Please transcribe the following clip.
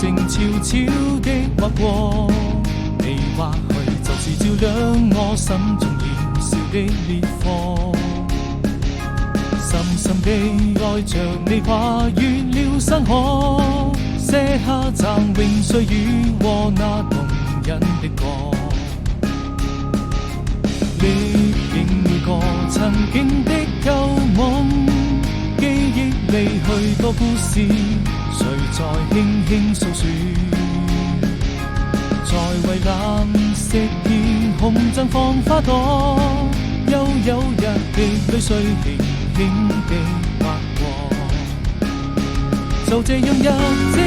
靜悄悄的劃過，你或許就是照亮我心中燃燒的烈火。深深地愛着你，跨越了山河，寫下嶄榮歲月和那動人的歌。歷經每個曾經的舊夢，記憶裡許多故事，誰在輕輕訴說？在蔚藍色天空綻放花朵，悠悠日的淚水輕輕地劃過，就這樣一直